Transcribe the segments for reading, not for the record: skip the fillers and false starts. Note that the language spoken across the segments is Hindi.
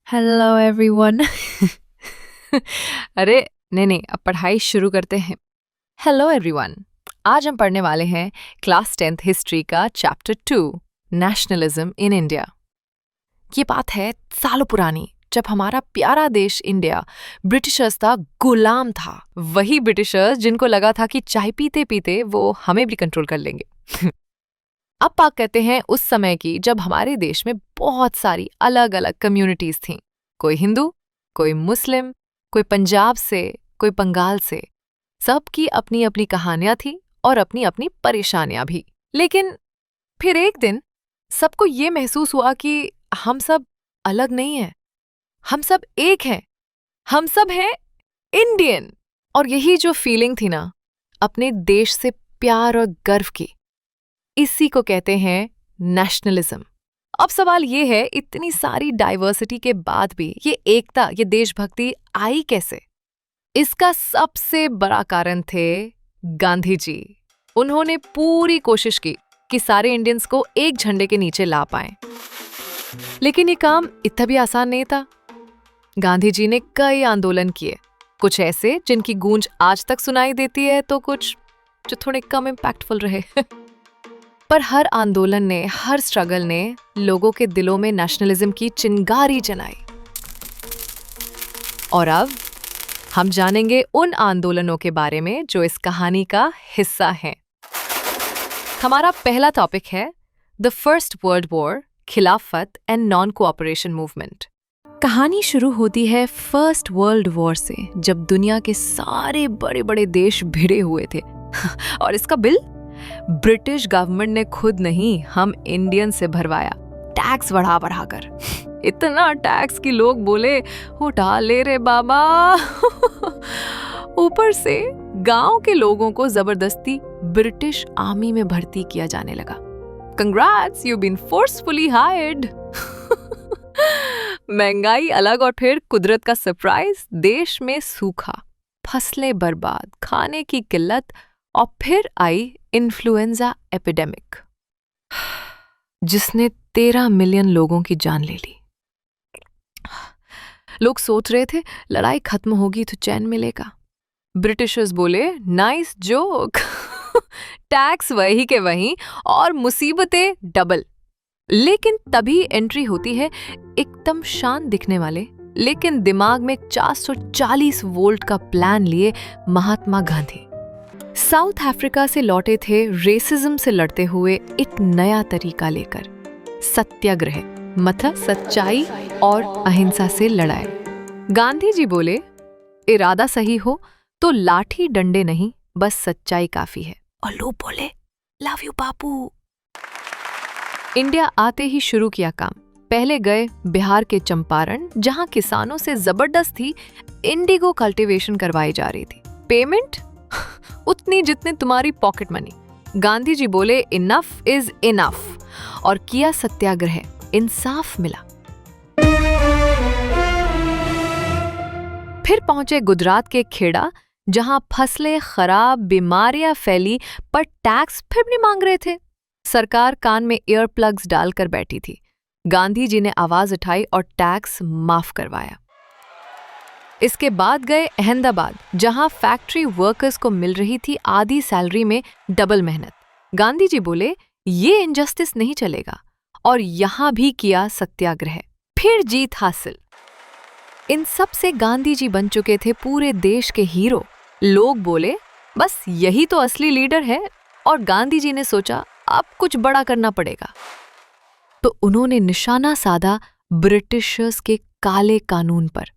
Hello everyone. अरे नहीं, अब पढ़ाई शुरू करते हैं। हेलो एवरीवन, आज हम पढ़ने वाले हैं क्लास 10th हिस्ट्री का चैप्टर 2, नेशनलिज्म इन इंडिया। ये बात है सालों पुरानी, जब हमारा प्यारा देश इंडिया ब्रिटिशर्स का गुलाम था। वही ब्रिटिशर्स जिनको लगा था कि चाय पीते पीते वो हमें भी कंट्रोल कर लेंगे। अब बात करते हैं उस समय की, जब हमारे देश में बहुत सारी अलग अलग कम्युनिटीज थीं। कोई हिंदू, कोई मुस्लिम, कोई पंजाब से, कोई बंगाल से। सबकी अपनी अपनी कहानियां थी और अपनी अपनी परेशानियां भी। लेकिन फिर एक दिन सबको ये महसूस हुआ कि हम सब अलग नहीं हैं, हम सब एक हैं, हम सब हैं इंडियन। और यही जो फीलिंग थी ना, अपने देश से प्यार और गर्व की, इसी को कहते हैं नेशनलिज्म। अब सवाल ये है, इतनी सारी डाइवर्सिटी के बाद भी ये एकता, ये देशभक्ति आई कैसे? इसका सबसे बड़ा कारण थे गांधी जी। उन्होंने पूरी कोशिश की कि सारे इंडियंस को एक झंडे के नीचे ला पाएं। लेकिन ये काम इतना भी आसान नहीं था। गांधी जी ने कई आंदोलन किए, कुछ ऐसे जिनकी गूंज आज तक सुनाई देती है, तो कुछ जो थोड़े कम इम्पैक्टफुल रहे। पर हर आंदोलन ने, हर स्ट्रगल ने लोगों के दिलों में नेशनलिज्म की चिंगारी जलाई। और अब हम जानेंगे उन आंदोलनों के बारे में जो इस कहानी का हिस्सा हैं। हमारा पहला टॉपिक है द फर्स्ट वर्ल्ड वॉर, खिलाफत एंड नॉन कोऑपरेशन मूवमेंट। कहानी शुरू होती है फर्स्ट वर्ल्ड वॉर से, जब दुनिया के सारे बड़े बड़े देश भिड़े हुए थे। और इसका बिल ब्रिटिश गवर्नमेंट ने खुद नहीं, हम इंडियन से भरवाया, टैक्स बढ़ा बढ़ाकर। इतना टैक्स कि लोग बोले, उठा ले रे बाबा। ऊपर से गांव के लोगों को जबरदस्ती ब्रिटिश आर्मी में भर्ती किया जाने लगा। Congrats, you been forcefully hired. महंगाई अलग, और फिर कुदरत का सरप्राइज, देश में सूखा, फसलें बर्बाद, खाने की किल्लत, और फिर आई इन्फ्लुएंजा एपिडेमिक, जिसने 13 मिलियन लोगों की जान ले ली। लोग सोच रहे थे लड़ाई खत्म होगी तो चैन मिलेगा। ब्रिटिशर्स बोले, नाइस जोक। टैक्स वही के वहीं और मुसीबतें डबल। लेकिन तभी एंट्री होती है एकदम शांत दिखने वाले, लेकिन दिमाग में 440 वोल्ट का प्लान लिए महात्मा गांधी। साउथ अफ्रीका से लौटे थे, रेसिज्म से लड़ते हुए एक नया तरीका लेकर, सत्याग्रह, मतलब सच्चाई और अहिंसा से लड़ाई। गांधी जी बोले, इरादा सही हो तो लाठी डंडे नहीं, बस सच्चाई काफी है। और लोग बोले, लव यू बापू। इंडिया आते ही शुरू किया काम। पहले गए बिहार के चंपारण, जहां किसानों से जबरदस्ती इंडिगो कल्टीवेशन करवाई जा रही थी। पेमेंट उतनी जितनी तुम्हारी पॉकेट मनी। गांधी जी बोले, इनफ इज इनफ, और किया सत्याग्रह। इंसाफ मिला। फिर पहुंचे गुजरात के खेड़ा, जहां फसलें खराब, बीमारियां फैली, पर टैक्स फिर भी मांग रहे थे। सरकार कान में ईयर प्लग्स डालकर बैठी थी। गांधी जी ने आवाज उठाई और टैक्स माफ करवाया। इसके बाद गए अहमदाबाद, जहां फैक्ट्री वर्कर्स को मिल रही थी आधी सैलरी में डबल मेहनत। गांधी जी बोले, ये इनजस्टिस नहीं चलेगा, और यहां भी किया सत्याग्रह। फिर जीत हासिल। इन सब से गांधी जी बन चुके थे पूरे देश के हीरो। लोग बोले, बस यही तो असली लीडर है। और गांधी जी ने सोचा, अब कुछ बड़ा करना पड़ेगा। तो उन्होंने निशाना साधा ब्रिटिशर्स के काले कानून पर,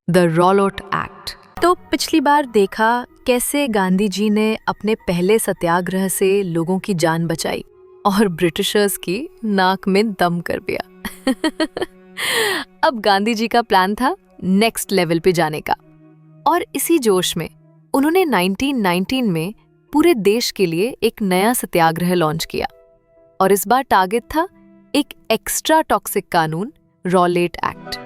द रॉलआउट एक्ट। तो पिछली बार देखा कैसे गांधी जी ने अपने पहले सत्याग्रह से लोगों की जान बचाई और ब्रिटिशर्स की नाक में दम कर दिया। अब गांधी जी का प्लान था नेक्स्ट लेवल पे जाने का, और इसी जोश में उन्होंने 1919 में पूरे देश के लिए एक नया सत्याग्रह लॉन्च किया। और इस बार टारगेट था एक एक्स्ट्रा टॉक्सिक कानून, रॉलेट एक्ट।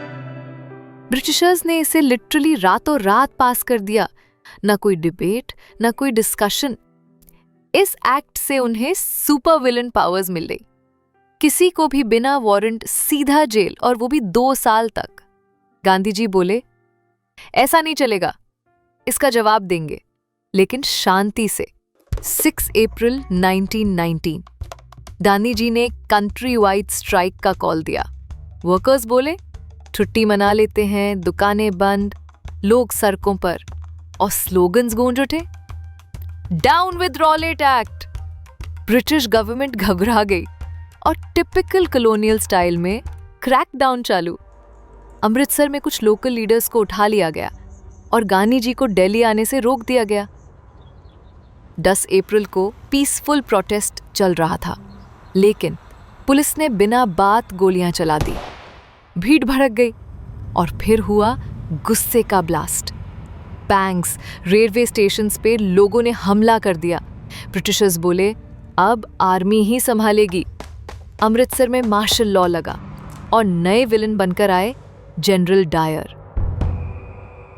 ब्रिटिशर्स ने इसे लिटरली रातों रात पास कर दिया। ना कोई डिबेट, ना कोई डिस्कशन। इस एक्ट से उन्हें सुपर विलन पावर्स मिल गई। किसी को भी बिना वारंट सीधा जेल, और वो भी 2 साल तक। गांधी जी बोले, ऐसा नहीं चलेगा, इसका जवाब देंगे, लेकिन शांति से। 6 अप्रैल 1919 गांधी जी ने कंट्री वाइड स्ट्राइक का कॉल दिया। वर्कर्स बोले, छुट्टी मना लेते हैं, दुकानें बंद, लोग सड़कों पर, और स्लोगन्स गूंज उठे, down with Rowlatt act. British government घबरा गई और टिपिकल कॉलोनियल स्टाइल में क्रैकडाउन चालू। अमृतसर में कुछ लोकल लीडर्स को उठा लिया गया और गांधी जी को दिल्ली आने से रोक दिया गया। 10 अप्रैल को पीसफुल प्रोटेस्ट चल रहा था, लेकिन पुलिस ने बिना बात गोलियां चला दी। भीड़ भड़क गई और फिर हुआ गुस्से का ब्लास्ट। बैंक्स, रेलवे स्टेशंस पे लोगों ने हमला कर दिया। ब्रिटिशर्स बोले, अब आर्मी ही संभालेगी। अमृतसर में मार्शल लॉ लगा और नए विलन बनकर आए जनरल डायर।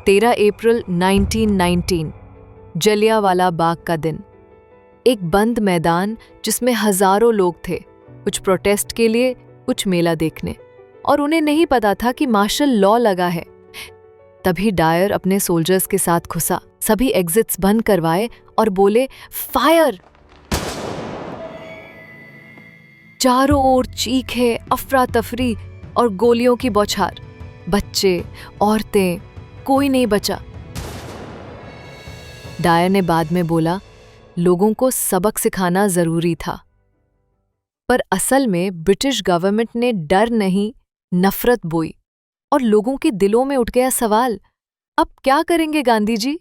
13 अप्रैल 1919 जलियांवाला बाग का दिन। एक बंद मैदान जिसमें हजारों लोग थे, कुछ प्रोटेस्ट के लिए, कुछ मेला देखने, और उन्हें नहीं पता था कि मार्शल लॉ लगा है। तभी डायर अपने सोल्जर्स के साथ घुसा, सभी एग्जिट्स बंद करवाए और बोले, फायर। चारों ओर चीखें, अफरा तफरी और गोलियों की बौछार। बच्चे, औरतें, कोई नहीं बचा। डायर ने बाद में बोला, लोगों को सबक सिखाना जरूरी था। पर असल में ब्रिटिश गवर्नमेंट ने डर नहीं, नफरत बोई, और लोगों के दिलों में उठ गया सवाल, अब क्या करेंगे गांधी जी?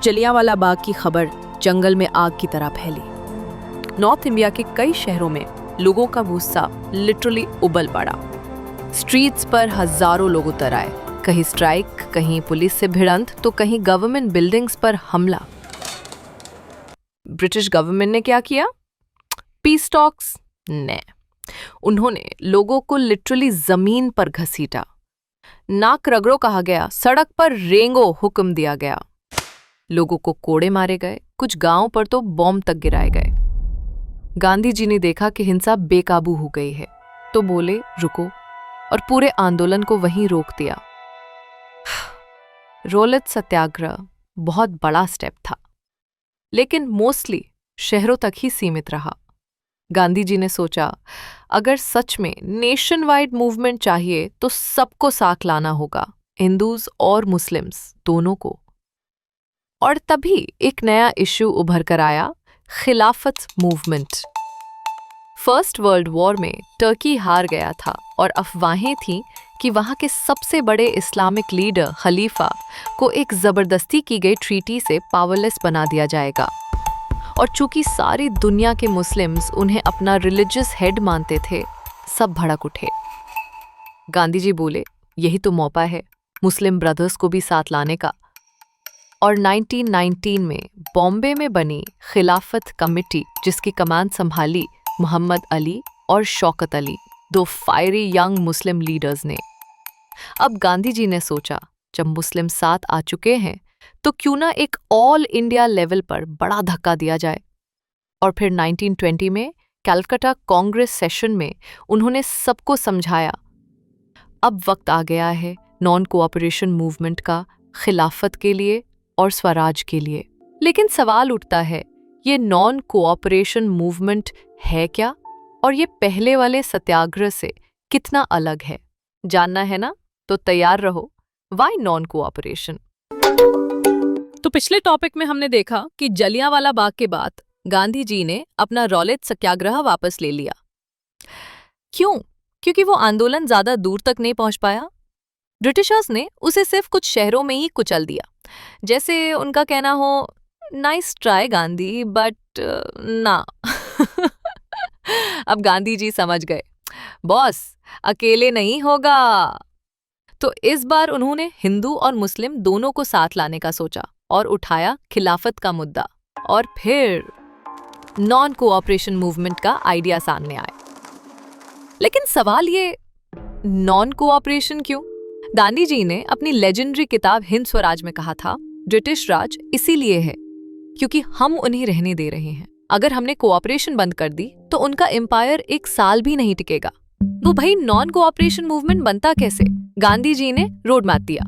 जलियांवाला बाग की खबर जंगल में आग की तरह फैली। नॉर्थ इंडिया के कई शहरों में लोगों का गुस्सा लिटरली उबल पड़ा। स्ट्रीट्स पर हजारों लोग उतर आए, कहीं स्ट्राइक, कहीं पुलिस से भिड़ंत, तो कहीं गवर्नमेंट बिल्डिंग्स पर हमला। ब्रिटिश गवर्नमेंट ने क्या किया? Peace talks? नहीं, उन्होंने लोगों को लिटरली जमीन पर घसीटा। नाक रगड़ो कहा गया, सड़क पर रेंगो हुक्म दिया गया। लोगों को कोड़े मारे गए, कुछ गांव पर तो बॉम्ब तक गिराए गए। गांधी जी ने देखा कि हिंसा बेकाबू हो गई है, तो बोले, रुको, और पूरे आंदोलन को वहीं रोक दिया। रॉलेट सत्याग्रह बहुत बड़ा स्टेप था, लेकिन मोस्टली शहरों तक ही सीमित रहा। गांधी जी ने सोचा, अगर सच में नेशन वाइड मूवमेंट चाहिए तो सबको साथ लाना होगा, हिंदूज और मुस्लिम्स दोनों को। और तभी एक नया इश्यू उभर कर आया, खिलाफत मूवमेंट। फर्स्ट वर्ल्ड वॉर में टर्की हार गया था और अफवाहें थीं कि वहां के सबसे बड़े इस्लामिक लीडर खलीफा को एक जबरदस्ती की गई ट्रीटी से पावरलेस बना दिया जाएगा। और चूंकि सारी दुनिया के मुस्लिम्स उन्हें अपना रिलीजियस हेड मानते थे, सब भड़क उठे। गांधी जी बोले, यही तो मौका है मुस्लिम ब्रदर्स को भी साथ लाने का। और 1919 में बॉम्बे में बनी खिलाफत कमेटी, जिसकी कमान संभाली मोहम्मद अली और शौकत अली, दो फायरी यंग मुस्लिम लीडर्स ने। अब गांधी जी ने सोचा, जब मुस्लिम साथ आ चुके हैं तो क्यों ना एक ऑल इंडिया लेवल पर बड़ा धक्का दिया जाए। और फिर 1920 में कलकत्ता कांग्रेस सेशन में उन्होंने सबको समझाया, अब वक्त आ गया है नॉन कोऑपरेशन मूवमेंट का, खिलाफत के लिए और स्वराज के लिए। लेकिन सवाल उठता है, ये नॉन कोऑपरेशन मूवमेंट है क्या, और ये पहले वाले सत्याग्रह से कितना अलग है? जानना है ना? तो तैयार रहो, व्हाई नॉन कोऑपरेशन। तो पिछले टॉपिक में हमने देखा कि जलियांवाला बाग के बाद गांधी जी ने अपना रॉलेट सत्याग्रह वापस ले लिया। क्यों? क्योंकि वो आंदोलन ज्यादा दूर तक नहीं पहुंच पाया। ब्रिटिशर्स ने उसे सिर्फ कुछ शहरों में ही कुचल दिया। जैसे उनका कहना हो, नाइस ट्राई गांधी, बट ना। अब गांधी जी समझ गए, बॉस अकेले नहीं होगा। तो इस बार उन्होंने हिंदू और मुस्लिम दोनों को साथ लाने का सोचा और उठाया खिलाफत का मुद्दा। और फिर नॉन कोऑपरेशन मूवमेंट का आइडिया सामने आया। लेकिन सवाल ये, नॉन कोऑपरेशन क्यों? गांधी जी ने अपनी लेजेंडरी किताब हिंद स्वराज में कहा था, ब्रिटिश राज इसीलिए है क्योंकि हम उन्हें रहने दे रहे हैं। अगर हमने कोऑपरेशन बंद कर दी तो उनका एम्पायर एक साल भी नहीं टिकेगा। तो भाई नॉन कोऑपरेशन मूवमेंट बनता कैसे? गांधी जी ने रोड मैप दिया,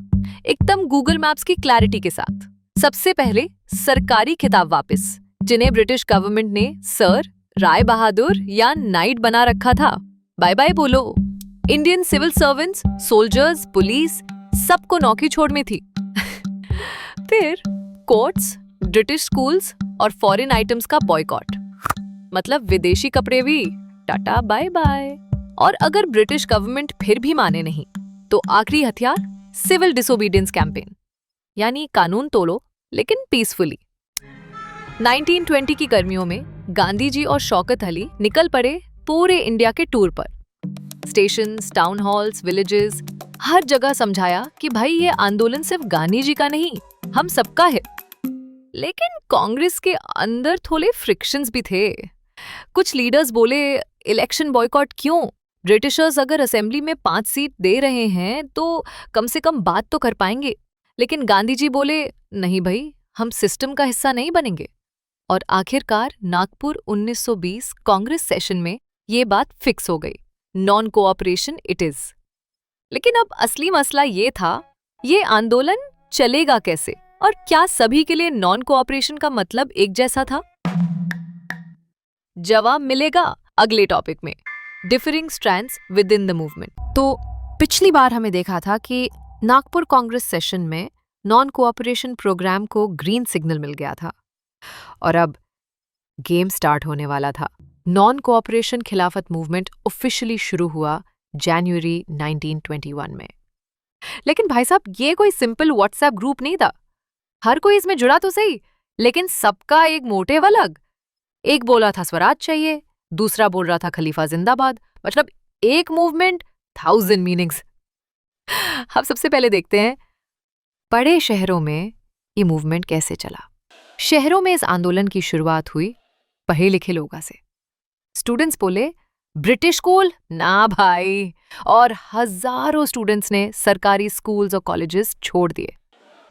एकदम गूगल मैप्स की क्लैरिटी के साथ। सबसे पहले सरकारी खिताब वापस, जिन्हें ब्रिटिश गवर्नमेंट ने सर, राय बहादुर या नाइट बना रखा था। बाय बाय बोलो। Indian civil servants, soldiers, police, सबको नौकरी छोड़ में थी। फिर कोर्ट्स, ब्रिटिश स्कूल्स और फॉरेन आइटम्स का बॉयकॉट, मतलब विदेशी कपड़े भी टाटा बाय बाय। और अगर ब्रिटिश गवर्नमेंट फिर भी माने नहीं, तो आखिरी हथियार सिविल डिसोबीडियंस कैंपेन, यानी कानून तोड़ो लेकिन पीसफुली। 1920 की गर्मियों में गांधी जी और शौकत अली निकल पड़े पूरे इंडिया के टूर पर। स्टेशंस, टाउन हॉल्स, विलेजेस, हर जगह समझाया कि भाई ये आंदोलन सिर्फ गांधी जी का नहीं, हम सबका है। लेकिन कांग्रेस के अंदर थोड़े फ्रिक्शंस भी थे। कुछ लीडर्स बोले, इलेक्शन बॉयकॉट क्यों? ब्रिटिशर्स अगर असेंबली में 5 सीट दे रहे हैं तो कम से कम बात तो कर पाएंगे। लेकिन गांधी जी बोले, नहीं भाई, हम सिस्टम का हिस्सा नहीं बनेंगे। और आखिरकार नागपुर 1920 कांग्रेस सेशन में ये बात फिक्स हो गई, नॉन कोऑपरेशन इट इज। लेकिन अब असली मसला ये था, ये आंदोलन चलेगा कैसे और क्या सभी के लिए नॉन कोऑपरेशन का मतलब एक जैसा था? जवाब मिलेगा अगले टॉपिक में, differing strands with in the movement. तो पिछली बार हमें देखा था कि नागपुर कांग्रेस सेशन में नॉन कोऑपरेशन प्रोग्राम को ग्रीन सिग्नल मिल गया था और अब गेम स्टार्ट होने वाला था। नॉन कोऑपरेशन खिलाफत मूवमेंट ऑफिशियली शुरू हुआ जनवरी 1921 में। लेकिन भाई साहब, ये कोई सिंपल व्हाट्सएप ग्रुप नहीं था। हर कोई इसमें जुड़ा तो सही, लेकिन सबका एक मोटिव अलग। एक बोला था स्वराज चाहिए, दूसरा बोल रहा था खलीफा जिंदाबाद। मतलब एक मूवमेंट, 1000 मीनिंग्स। अब सबसे पहले देखते हैं बड़े शहरों में ये मूवमेंट कैसे चला। शहरों में इस आंदोलन की शुरुआत हुई पढ़े लिखे लोगों से। स्टूडेंट्स बोले, ब्रिटिश स्कूल ना भाई, और हजारों स्टूडेंट्स ने सरकारी स्कूल्स और कॉलेजेस छोड़ दिए।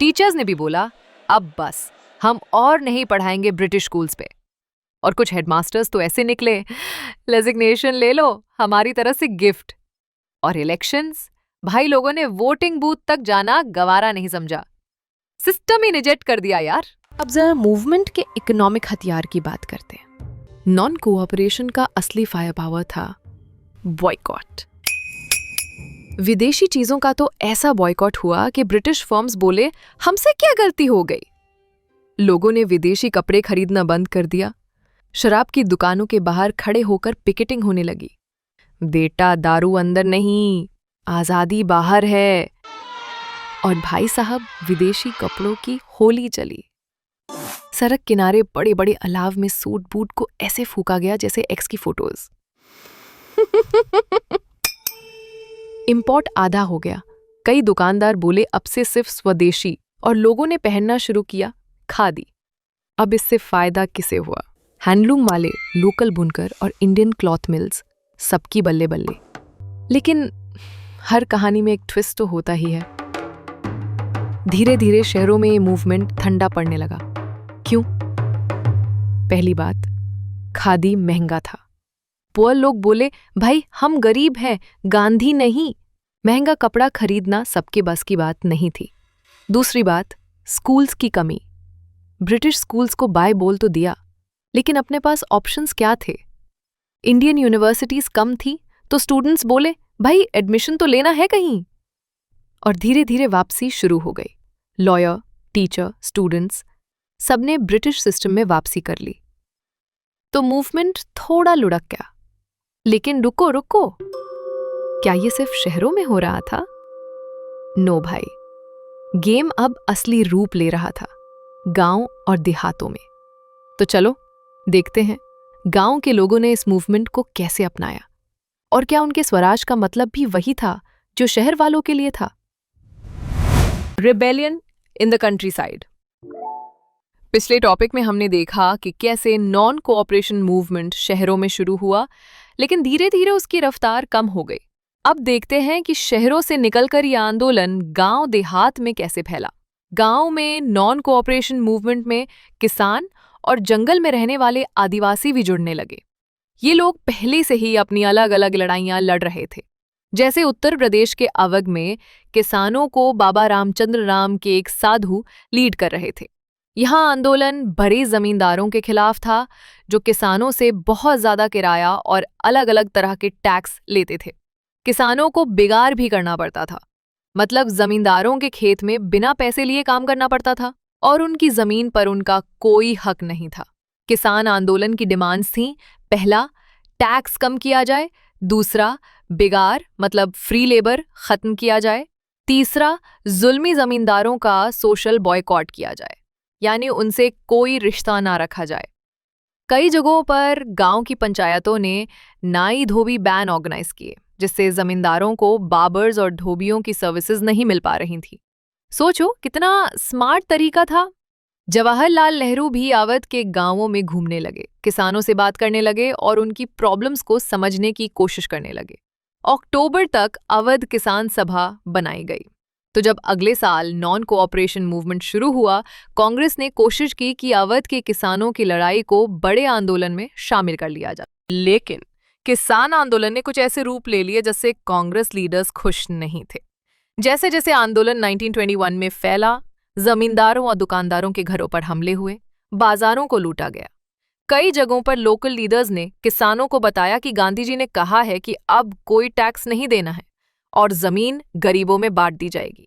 टीचर्स ने भी बोला, अब बस, हम और नहीं पढ़ाएंगे ब्रिटिश स्कूल्स पे। और कुछ हेडमास्टर्स तो ऐसे निकले, रेजिग्नेशन ले लो, हमारी तरफ से गिफ्ट। और इलेक्शंस, भाई लोगों ने वोटिंग बूथ तक जाना गवारा नहीं समझा। सिस्टम ही रिजेक्ट कर दिया यार। अब जरा मूवमेंट के इकोनॉमिक हथियार की बात करते हैं। नॉन कोऑपरेशन का असली फायर पावर था बॉयकॉट। विदेशी चीजों का तो ऐसा बॉयकॉट हुआ कि ब्रिटिश फर्म्स बोले, हमसे क्या गलती हो गई। लोगों ने विदेशी कपड़े खरीदना बंद कर दिया। शराब की दुकानों के बाहर खड़े होकर पिकेटिंग होने लगी। बेटा, दारू अंदर नहीं, आजादी बाहर है। और भाई साहब, विदेशी कपड़ों की होली चली। सड़क किनारे बड़े बड़े अलाव में सूट बूट को ऐसे फूका गया जैसे एक्स की फोटोज। इंपोर्ट आधा हो गया। कई दुकानदार बोले अब से सिर्फ स्वदेशी, और लोगों ने पहनना शुरू किया खादी। अब इससे फायदा किसे हुआ? हैंडलूम वाले, लोकल बुनकर और इंडियन क्लॉथ मिल्स, सबकी बल्ले बल्ले। लेकिन हर कहानी में एक ट्विस्ट तो होता ही है। धीरे धीरे शहरों में ये मूवमेंट ठंडा पड़ने लगा। क्यों? पहली बात, खादी महंगा था। पुअर लोग बोले, भाई हम गरीब हैं, गांधी नहीं। महंगा कपड़ा खरीदना सबके बस की बात नहीं थी। दूसरी बात, स्कूल्स की कमी। ब्रिटिश स्कूल्स को बाय बोल तो दिया, लेकिन अपने पास ऑप्शंस क्या थे? इंडियन यूनिवर्सिटीज कम थी, तो स्टूडेंट्स बोले, भाई एडमिशन तो लेना है कहीं। और धीरे धीरे वापसी शुरू हो गई। लॉयर, टीचर, स्टूडेंट्स सबने ब्रिटिश सिस्टम में वापसी कर ली। तो मूवमेंट थोड़ा लुढ़क गया। लेकिन रुको रुको, क्या ये सिर्फ शहरों में हो रहा था? नो भाई, गेम अब असली रूप ले रहा था गांव और देहातों में। तो चलो देखते हैं गांव के लोगों ने इस मूवमेंट को कैसे अपनाया, और क्या उनके स्वराज का मतलब भी वही था जो शहर वालों के लिए था। Rebellion in the country side. पिछले टॉपिक में हमने देखा कि कैसे नॉन कोऑपरेशन मूवमेंट शहरों में शुरू हुआ, लेकिन धीरे धीरे उसकी रफ्तार कम हो गई। अब देखते हैं कि शहरों से निकलकर यह आंदोलन गांव देहात में कैसे फैला। गांव में नॉन कोऑपरेशन मूवमेंट में किसान और जंगल में रहने वाले आदिवासी भी जुड़ने लगे। ये लोग पहले से ही अपनी अलग अलग लड़ाइयां लड़ रहे थे। जैसे उत्तर प्रदेश के अवध में किसानों को बाबा रामचंद्र राम के एक साधु लीड कर रहे थे। यहाँ आंदोलन बड़े जमींदारों के खिलाफ था, जो किसानों से बहुत ज्यादा किराया और अलग अलग तरह के टैक्स लेते थे। किसानों को बिगार भी करना पड़ता था, मतलब जमींदारों के खेत में बिना पैसे लिए काम करना पड़ता था और उनकी जमीन पर उनका कोई हक नहीं था। किसान आंदोलन की डिमांड्स थीं, पहला, टैक्स कम किया जाए, दूसरा, बिगार मतलब फ्री लेबर खत्म किया जाए, तीसरा, जुल्मी जमींदारों का सोशल बॉयकॉट किया जाए, यानी उनसे कोई रिश्ता ना रखा जाए। कई जगहों पर गांव की पंचायतों ने नाई धोबी बैन ऑर्गेनाइज किए, जिससे जमींदारों को बाबर्स और धोबियों की सर्विसेज नहीं मिल पा रही थी। सोचो कितना स्मार्ट तरीका था। जवाहरलाल नेहरू भी अवध के गांवों में घूमने लगे, किसानों से बात करने लगे और उनकी प्रॉब्लम्स को समझने की कोशिश करने लगे। अक्टूबर तक अवध किसान सभा बनाई गई। तो जब अगले साल नॉन कोऑपरेशन मूवमेंट शुरू हुआ, कांग्रेस ने कोशिश की कि अवध के किसानों की लड़ाई को बड़े आंदोलन में शामिल कर लिया जाए। लेकिन किसान आंदोलन ने कुछ ऐसे रूप ले लिए जिससे कांग्रेस लीडर्स खुश नहीं थे। जैसे जैसे आंदोलन 1921 में फैला, जमींदारों और दुकानदारों के घरों पर हमले हुए, बाजारों को लूटा गया। कई जगहों पर लोकल लीडर्स ने किसानों को बताया कि गांधी जी ने कहा है कि अब कोई टैक्स नहीं देना है और जमीन गरीबों में बांट दी जाएगी।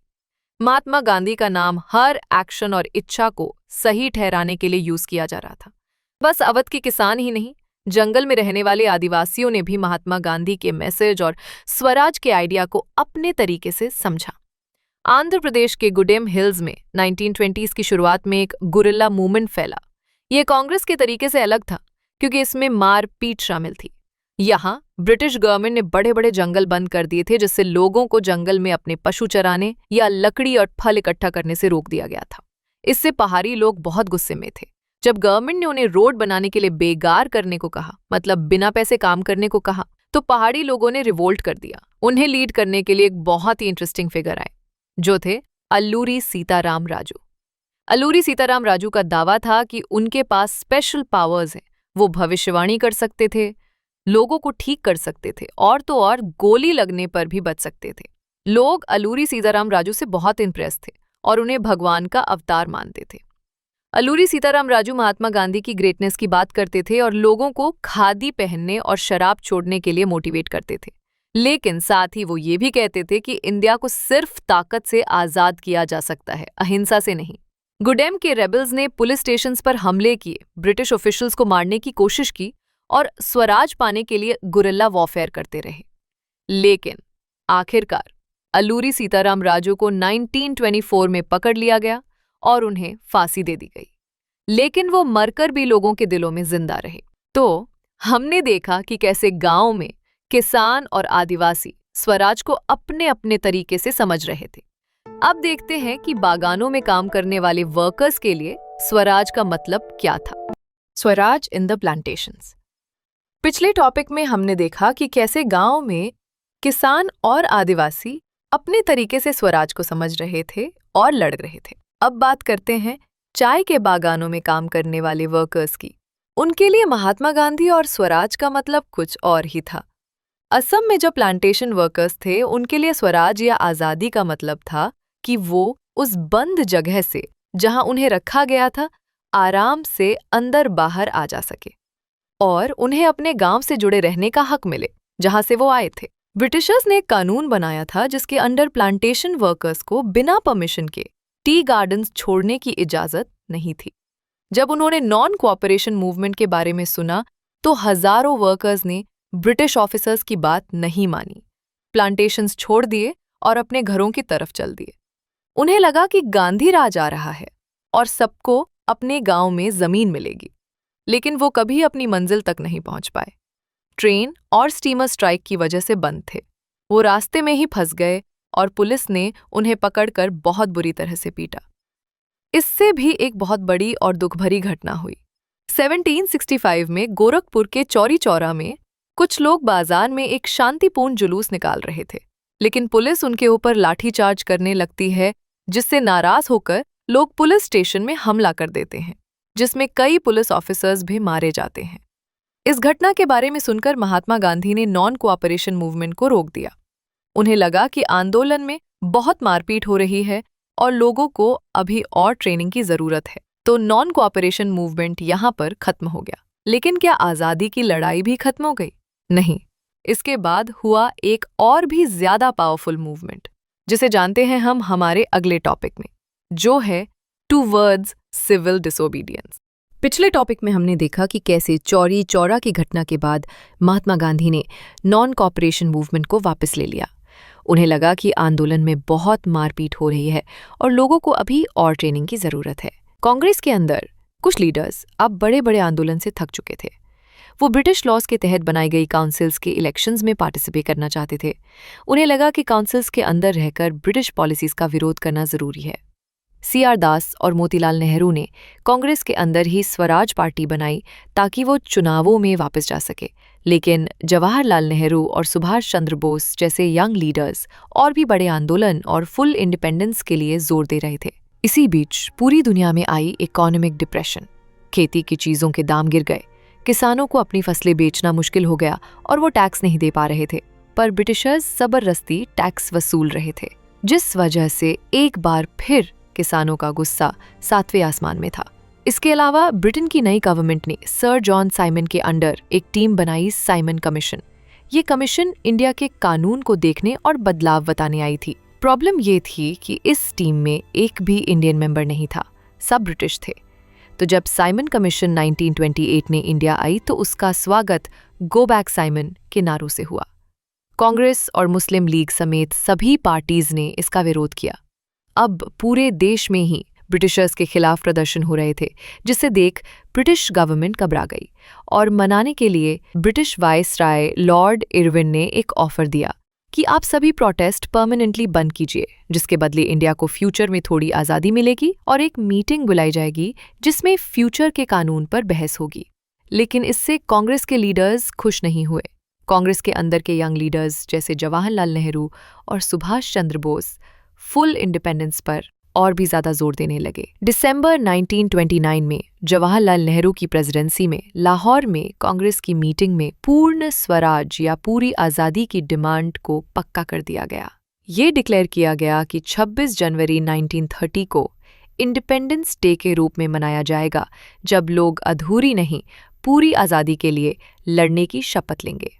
महात्मा गांधी का नाम हर एक्शन और इच्छा को सही ठहराने के लिए यूज किया जा रहा था। बस अवध के किसान ही नहीं, जंगल में रहने वाले आदिवासियों ने भी महात्मा गांधी के मैसेज और स्वराज के आइडिया को अपने तरीके से समझा। आंध्र प्रदेश के गुडेम हिल्स में 1920s की शुरुआत में एक गुरिल्ला मूवमेंट फैला। यह कांग्रेस के तरीके से अलग था, क्योंकि इसमें मार पीट शामिल थी। यहाँ ब्रिटिश गवर्नमेंट ने बड़े बड़े जंगल बंद कर दिए थे, जिससे लोगों को जंगल में अपने पशु चराने या लकड़ी और फल इकट्ठा करने से रोक दिया गया था। इससे पहाड़ी लोग बहुत गुस्से में थे। जब गवर्नमेंट ने उन्हें रोड बनाने के लिए बेगार करने को कहा, मतलब बिना पैसे काम करने को कहा, तो पहाड़ी लोगों ने रिवोल्ट कर दिया। उन्हें लीड करने के लिए एक बहुत ही इंटरेस्टिंग फिगर आए, जो थे अल्लूरी सीताराम राजू। अल्लूरी सीताराम राजू का दावा था कि उनके पास स्पेशल पावर्स हैं। वो भविष्यवाणी कर सकते थे, लोगों को ठीक कर सकते थे और तो और गोली लगने पर भी बच सकते थे। लोग अल्लूरी सीताराम राजू से बहुत इंप्रेस थे और उन्हें भगवान का अवतार मानते थे। अल्लूरी सीताराम राजू महात्मा गांधी की ग्रेटनेस की बात करते थे और लोगों को खादी पहनने और शराब छोड़ने के लिए मोटिवेट करते थे। लेकिन साथ ही वो ये भी कहते थे कि इंडिया को सिर्फ ताकत से आजाद किया जा सकता है, अहिंसा से नहीं। गुडेम के रेबल्स ने पुलिस स्टेशंस पर हमले किए, ब्रिटिश ऑफिशियल्स को मारने की कोशिश की और स्वराज पाने के लिए गुरिल्ला वॉरफेयर करते रहे। लेकिन आखिरकार अल्लूरी सीताराम राजू को 1924 में पकड़ लिया गया और उन्हें फांसी दे दी गई। लेकिन वो मरकर भी लोगों के दिलों में जिंदा रहे। तो हमने देखा कि कैसे गांव में किसान और आदिवासी स्वराज को अपने अपने तरीके से समझ रहे थे। अब देखते हैं कि बागानों में काम करने वाले वर्कर्स के लिए स्वराज का मतलब क्या था। Swaraj in the plantations. पिछले टॉपिक में हमने देखा कि कैसे गांव में किसान और आदिवासी अपने तरीके से स्वराज को समझ रहे थे और लड़ रहे थे। अब बात करते हैं चाय के बागानों में काम करने वाले वर्कर्स की। उनके लिए महात्मा गांधी और स्वराज का मतलब कुछ और ही था। असम में जो प्लांटेशन वर्कर्स थे, उनके लिए स्वराज या आज़ादी का मतलब था कि वो उस बंद जगह से जहां उन्हें रखा गया था आराम से अंदर बाहर आ जा सके और उन्हें अपने गांव से जुड़े रहने का हक मिले जहां से वो आए थे। ब्रिटिशर्स ने एक कानून बनाया था जिसके अंडर प्लांटेशन वर्कर्स को बिना परमिशन के टी गार्डन्स छोड़ने की इजाजत नहीं थी। जब उन्होंने नॉन कोऑपरेशन मूवमेंट के बारे में सुना तो हजारों वर्कर्स ने ब्रिटिश ऑफिसर्स की बात नहीं मानी, प्लांटेशंस छोड़ दिए और अपने घरों की तरफ चल दिए। उन्हें लगा कि गांधी राज आ रहा है और सबको अपने गांव में जमीन मिलेगी, लेकिन वो कभी अपनी मंजिल तक नहीं पहुंच पाए। ट्रेन और स्टीमर स्ट्राइक की वजह से बंद थे। वो रास्ते में ही फंस गए और पुलिस ने उन्हें पकड़कर बहुत बुरी तरह से पीटा। इससे भी एक बहुत बड़ी और दुख भरी घटना हुई। 1765 में गोरखपुर के चौरी चौरा में कुछ लोग बाजार में एक शांतिपूर्ण जुलूस निकाल रहे थे, लेकिन पुलिस उनके ऊपर लाठीचार्ज करने लगती है, जिससे नाराज होकर लोग पुलिस स्टेशन में हमला कर देते हैं, जिसमें कई पुलिस ऑफिसर्स भी मारे जाते हैं। इस घटना के बारे में सुनकर महात्मा गांधी ने नॉन कोऑपरेशन मूवमेंट को रोक दिया। उन्हें लगा कि आंदोलन में बहुत मारपीट हो रही है और लोगों को अभी और ट्रेनिंग की जरूरत है, तो नॉन कोऑपरेशन मूवमेंट यहाँ पर खत्म हो गया। लेकिन क्या आजादी की लड़ाई भी खत्म हो गई? नहीं। इसके बाद हुआ एक और भी ज्यादा पावरफुल मूवमेंट, जिसे जानते हैं हम हमारे अगले टॉपिक में, जो है टूवर्ड्स सिविल डिसोबीडियंस। पिछले टॉपिक में हमने देखा कि कैसे चौरी चौरा की घटना के बाद महात्मा गांधी ने नॉन कोऑपरेशन मूवमेंट को वापस ले लिया। उन्हें लगा कि आंदोलन में बहुत मारपीट हो रही है और लोगों को अभी और ट्रेनिंग की जरूरत है। कांग्रेस के अंदर कुछ लीडर्स अब बड़े बड़े आंदोलन से थक चुके थे। वो ब्रिटिश लॉज के तहत बनाई गई काउंसिल्स के इलेक्शंस में पार्टिसिपेट करना चाहते थे। उन्हें लगा कि काउंसिल्स के अंदर रहकर ब्रिटिश पॉलिसीज का विरोध करना जरूरी है। CR दास और मोतीलाल नेहरू ने कांग्रेस के अंदर ही स्वराज पार्टी बनाई ताकि वो चुनावों में वापस जा सके। लेकिन जवाहरलाल नेहरू और सुभाष चंद्र बोस जैसे यंग लीडर्स और भी बड़े आंदोलन और फुल इंडिपेंडेंस के लिए जोर दे रहे थे। इसी बीच पूरी दुनिया में आई इकोनॉमिक डिप्रेशन। खेती की चीजों के दाम गिर गए, किसानों को अपनी फसलें बेचना मुश्किल हो गया और वो टैक्स नहीं दे पा रहे थे। पर ब्रिटिशर्स जबरदस्ती टैक्स वसूल रहे थे, जिस वजह से एक बार फिर किसानों का गुस्सा 7वें आसमान में था। इसके अलावा ब्रिटेन की नई गवर्नमेंट ने सर जॉन साइमन के अंडर एक टीम बनाई, साइमन कमीशन। ये कमीशन इंडिया के कानून को देखने और बदलाव बताने आई थी। प्रॉब्लम ये थी कि इस टीम में एक भी इंडियन मेंबर नहीं था, सब ब्रिटिश थे। तो जब साइमन कमीशन 1928 में इंडिया आई तो उसका स्वागत गो बैक साइमन के नारों से हुआ। कांग्रेस और मुस्लिम लीग समेत सभी पार्टीज ने इसका विरोध किया। अब पूरे देश में ही ब्रिटिशर्स के खिलाफ प्रदर्शन हो रहे थे, जिसे देख ब्रिटिश गवर्नमेंट घबरा गई और मनाने के लिए ब्रिटिश वाइसराय लॉर्ड इरविन ने एक ऑफर दिया कि आप सभी प्रोटेस्ट परमानेंटली बंद कीजिए, जिसके बदले इंडिया को फ्यूचर में थोड़ी आज़ादी मिलेगी और एक मीटिंग बुलाई जाएगी जिसमें फ्यूचर के कानून पर बहस होगी। लेकिन इससे कांग्रेस के लीडर्स खुश नहीं हुए। कांग्रेस के अंदर के यंग लीडर्स जैसे जवाहरलाल नेहरू और सुभाष चंद्र बोस फुल इंडिपेंडेंस पर और भी ज्यादा जोर देने लगे। दिसंबर 1929 में जवाहरलाल नेहरू की प्रेसिडेंसी में लाहौर में कांग्रेस की मीटिंग में पूर्ण स्वराज या पूरी आज़ादी की डिमांड को पक्का कर दिया गया। ये डिक्लेयर किया गया कि 26 जनवरी 1930 को इंडिपेंडेंस डे के रूप में मनाया जाएगा, जब लोग अधूरी नहीं पूरी आज़ादी के लिए लड़ने की शपथ लेंगे।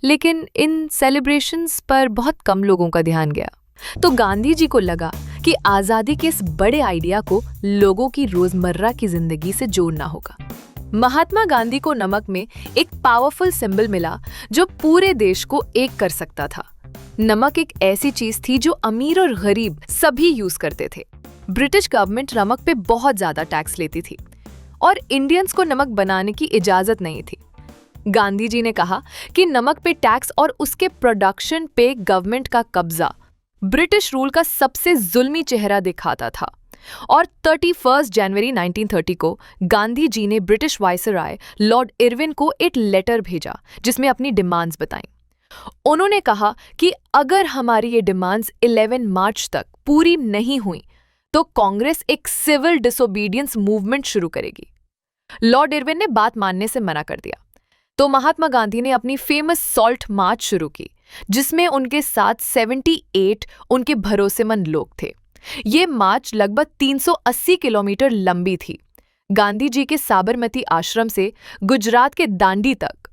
लेकिन इन सेलिब्रेशंस पर बहुत कम लोगों का ध्यान गया। तो गांधी जी को लगा कि आजादी के इस बड़े आइडिया को लोगों की रोजमर्रा की जिंदगी से जोड़ना होगा। महात्मा गांधी को नमक में एक पावरफुल सिंबल मिला जो पूरे देश को एक कर सकता था। नमक एक ऐसी चीज थी जो अमीर और गरीब सभी यूज करते थे। ब्रिटिश गवर्नमेंट नमक पे बहुत ज्यादा टैक्स लेती थी और इंडियंस को नमक बनाने की इजाजत नहीं थी। गांधी जी ने कहा कि नमक पे टैक्स और उसके प्रोडक्शन पे गवर्नमेंट का कब्जा ब्रिटिश रूल का सबसे जुल्मी चेहरा दिखाता था। और 31 जनवरी 1930 को गांधी जी ने ब्रिटिश वाइसराय लॉर्ड इरविन को एक लेटर भेजा जिसमें अपनी डिमांड्स बताई। उन्होंने कहा कि अगर हमारी ये डिमांड्स 11 मार्च तक पूरी नहीं हुई तो कांग्रेस एक सिविल डिसोबीडियंस मूवमेंट शुरू करेगी। लॉर्ड इरविन ने बात मानने से मना कर दिया, तो महात्मा गांधी ने अपनी फेमस सॉल्ट मार्च शुरू की, जिसमें उनके साथ 78 उनके भरोसेमंद लोग थे। ये मार्च लगभग 380 किलोमीटर लंबी थी। गांधी जी के साबरमती आश्रम से गुजरात के दांडी तक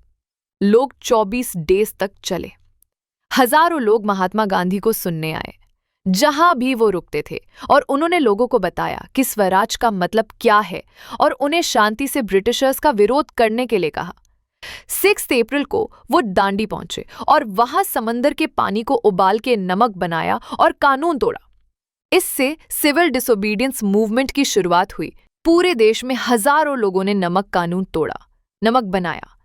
लोग 24 डेज तक चले। हजारों लोग महात्मा गांधी को सुनने आए जहां भी वो रुकते थे, और उन्होंने लोगों को बताया कि स्वराज का मतलब क्या है और उन्हें शांति से ब्रिटिशर्स का विरोध करने के लिए कहा। 6 अप्रैल को वो दांडी पहुंचे और वहां समंदर के पानी को उबाल के नमक बनाया और कानून तोड़ा। इससे सिविल डिसोबीडियंस मूवमेंट की शुरुआत हुई। पूरे देश में हजारों लोगों ने नमक कानून तोड़ा, नमक बनाया।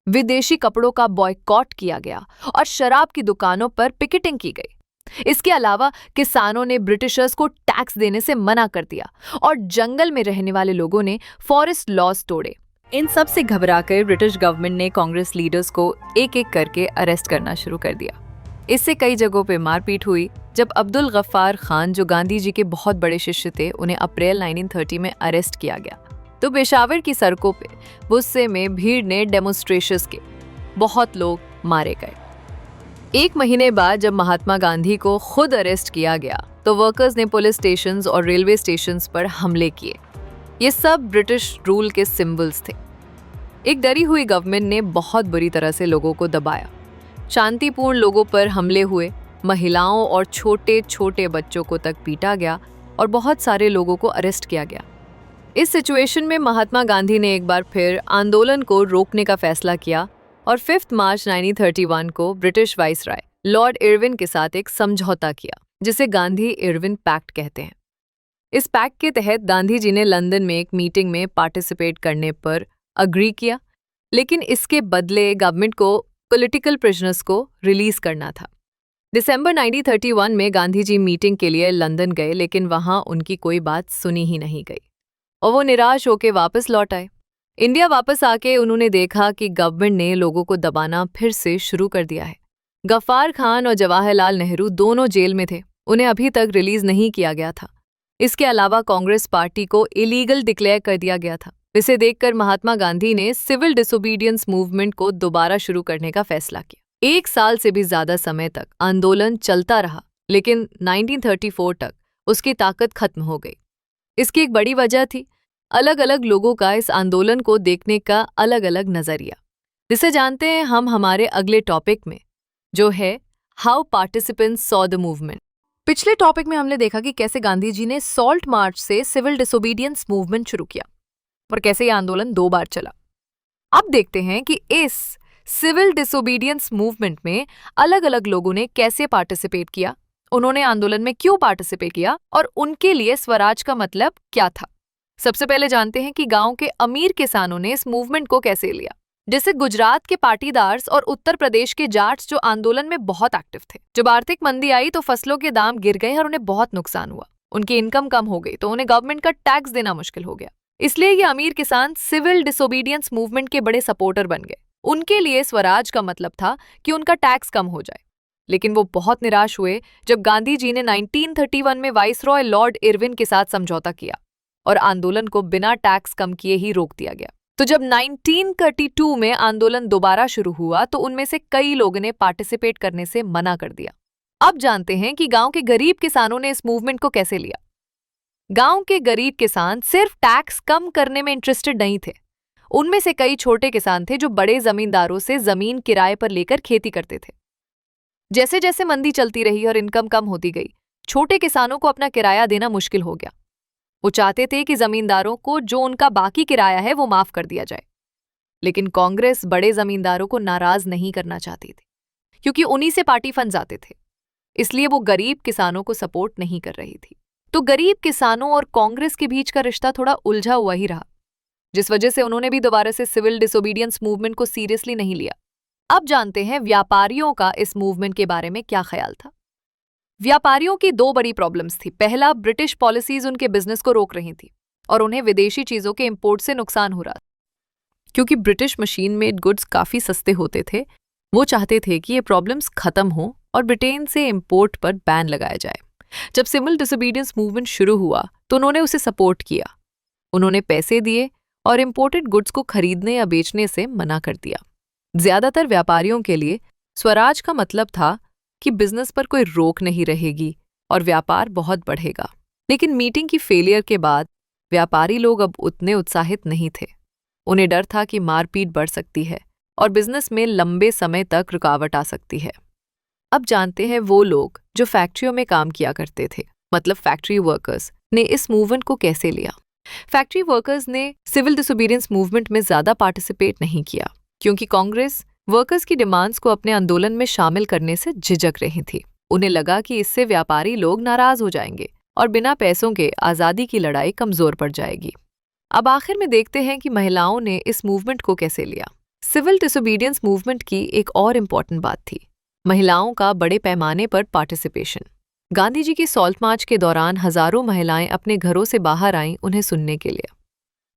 विदेशी कपड़ों का बॉयकॉट किया गया और शराब की दुकानों पर पिकेटिंग की गई। इसके अलावा किसानों ने ब्रिटिशर्स को टैक्स देने से मना कर दिया और जंगल में रहने वाले लोगों ने फॉरेस्ट लॉज तोड़े। इन सब से घबराकर ब्रिटिश गवर्नमेंट ने कांग्रेस लीडर्स को एक एक करके अरेस्ट करना शुरू कर दिया। इससे कई जगहों पे मारपीट हुई। जब अब्दुल गफ्फार खान, जो गांधी जी के बहुत बड़े शिष्य थे, उन्हें अप्रैल 1930 में अरेस्ट किया गया। तो पेशावर की सड़कों पे गुस्से में भीड़ ने डेमोन्स्ट्रेशंस के बहुत लोग मारे गए। 1 महीने बाद जब महात्मा गांधी को खुद अरेस्ट किया गया तो वर्कर्स ने पुलिस स्टेशंस और रेलवे स्टेशंस पर हमले किए। ये सब ब्रिटिश रूल के सिंबल्स थे। एक डरी हुई गवर्नमेंट ने बहुत बुरी तरह से लोगों को दबाया। शांतिपूर्ण लोगों पर हमले हुए, महिलाओं और छोटे छोटे बच्चों को तक पीटा गया और बहुत सारे लोगों को अरेस्ट किया गया। इस सिचुएशन में महात्मा गांधी ने एक बार फिर आंदोलन को रोकने का फैसला किया और 5 मार्च 1931 को ब्रिटिश वाइसराय लॉर्ड इरविन के साथ एक समझौता किया, जिसे गांधी इरविन पैक्ट कहते हैं। इस पैक्ट के तहत गांधी जी ने लंदन में एक मीटिंग में पार्टिसिपेट करने पर अग्री किया, लेकिन इसके बदले गवर्नमेंट को पॉलिटिकल प्रिजनर्स को रिलीज करना था। दिसंबर 1931 में गांधी जी मीटिंग के लिए लंदन गए, लेकिन वहां उनकी कोई बात सुनी ही नहीं गई और वो निराश होकर वापस लौट आए। इंडिया वापस आके उन्होंने देखा कि गवर्नमेंट ने लोगों को दबाना फिर से शुरू कर दिया है। गफ्फार खान और जवाहरलाल नेहरू दोनों जेल में थे, उन्हें अभी तक रिलीज नहीं किया गया था। इसके अलावा कांग्रेस पार्टी को इलीगल डिक्लेयर कर दिया गया था। इसे देखकर महात्मा गांधी ने सिविल डिसोबीडियंस मूवमेंट को दोबारा शुरू करने का फैसला किया। 1 साल से भी ज्यादा समय तक आंदोलन चलता रहा, लेकिन 1934 तक उसकी ताकत खत्म हो गई। इसकी एक बड़ी वजह थी अलग अलग लोगों का इस आंदोलन को देखने का अलग अलग नजरिया, जिसे जानते हैं हम हमारे अगले टॉपिक में, जो है how participants saw the movement. पिछले टॉपिक में हमने देखा कि कैसे गांधी जी ने सॉल्ट मार्च से सिविल डिसोबीडियंस मूवमेंट शुरू किया और कैसे यह आंदोलन 2 बार चला। अब देखते हैं कि इस सिविल डिसोबीडियंस मूवमेंट में अलग अलग लोगों ने कैसे पार्टिसिपेट किया, उन्होंने आंदोलन में क्यों पार्टिसिपेट किया और उनके लिए स्वराज का मतलब क्या था। सबसे पहले जानते हैं कि गांव के अमीर किसानों ने इस मूवमेंट को कैसे लिया। जैसे गुजरात के पाटीदार्स और उत्तर प्रदेश के जाट्स जो आंदोलन में बहुत एक्टिव थे। जब आर्थिक मंदी आई तो फसलों के दाम गिर गए और उन्हें बहुत नुकसान हुआ। उनकी इनकम कम हो गई तो उन्हें गवर्नमेंट का टैक्स देना मुश्किल हो गया। इसलिए ये अमीर किसान सिविल डिसोबीडियंस मूवमेंट के बड़े सपोर्टर बन गए। उनके लिए स्वराज का मतलब था कि उनका टैक्स कम हो जाए। लेकिन वो बहुत निराश हुए जब गांधी जी ने 1931 में वाइसरॉय लॉर्ड इरविन के साथ समझौता किया और आंदोलन को बिना टैक्स कम किए ही रोक दिया गया। तो जब 1932 में आंदोलन दोबारा शुरू हुआ तो उनमें से कई लोगों ने पार्टिसिपेट करने से मना कर दिया। अब जानते हैं कि गांव के गरीब किसानों ने इस मूवमेंट को कैसे लिया। गांव के गरीब किसान सिर्फ टैक्स कम करने में इंटरेस्टेड नहीं थे। उनमें से कई छोटे किसान थे जो बड़े जमींदारों से जमीन किराए पर लेकर खेती करते थे। जैसे जैसे मंदी चलती रही और इनकम कम होती गई, छोटे किसानों को अपना किराया देना मुश्किल हो गया। वो चाहते थे कि जमींदारों को जो उनका बाकी किराया है वो माफ कर दिया जाए। लेकिन कांग्रेस बड़े जमींदारों को नाराज नहीं करना चाहती थी, क्योंकि उन्हीं से पार्टी फंड्स आते थे। इसलिए वो गरीब किसानों को सपोर्ट नहीं कर रही थी। तो गरीब किसानों और कांग्रेस के बीच का रिश्ता थोड़ा उलझा हुआ ही रहा, जिस वजह से उन्होंने भी दोबारा से सिविल डिसोबीडियंस मूवमेंट को सीरियसली नहीं लिया। अब जानते हैं व्यापारियों का इस मूवमेंट के बारे में क्या ख्याल था। व्यापारियों की 2 बड़ी प्रॉब्लम्स थी। पहला, ब्रिटिश पॉलिसीज उनके बिजनेस को रोक रही थी और उन्हें विदेशी चीजों के इंपोर्ट से नुकसान हो रहा था। क्योंकि ब्रिटिश मशीन मेड गुड्स काफी सस्ते होते थे, वो चाहते थे कि ये प्रॉब्लम्स खत्म हो और ब्रिटेन से इंपोर्ट पर बैन लगाया जाए। जब सिविल डिसोबीडियंस मूवमेंट शुरू हुआ तो उन्होंने उसे सपोर्ट किया। उन्होंने पैसे दिए और इंपोर्टेड गुड्स को खरीदने या बेचने से मना कर दिया। ज्यादातर व्यापारियों के लिए स्वराज का मतलब था कि बिजनेस पर कोई रोक नहीं रहेगी और व्यापार बहुत बढ़ेगा। लेकिन मीटिंग की फेलियर के बाद व्यापारी लोग अब उतने उत्साहित नहीं थे। उन्हें डर था कि मारपीट बढ़ सकती है और बिजनेस में लंबे समय तक रुकावट आ सकती है। अब जानते हैं वो लोग जो फैक्ट्रियों में काम किया करते थे, मतलब फैक्ट्री वर्कर्स, ने इस मूवमेंट को कैसे लिया। फैक्ट्री वर्कर्स ने सिविल डिसोबीडियंस मूवमेंट में ज्यादा पार्टिसिपेट नहीं किया, क्योंकि कांग्रेस वर्कर्स की डिमांड्स को अपने आंदोलन में शामिल करने से झिझक रही थी। उन्हें लगा कि इससे व्यापारी लोग नाराज हो जाएंगे और बिना पैसों के आज़ादी की लड़ाई कमजोर पड़ जाएगी। अब आखिर में देखते हैं कि महिलाओं ने इस मूवमेंट को कैसे लिया। सिविल डिसोबीडियंस मूवमेंट की एक और इम्पॉर्टेंट बात थी महिलाओं का बड़े पैमाने पर पार्टिसिपेशन। गांधी जी की सॉल्ट मार्च के दौरान हजारों महिलाएं अपने घरों से बाहर आईं उन्हें सुनने के लिए।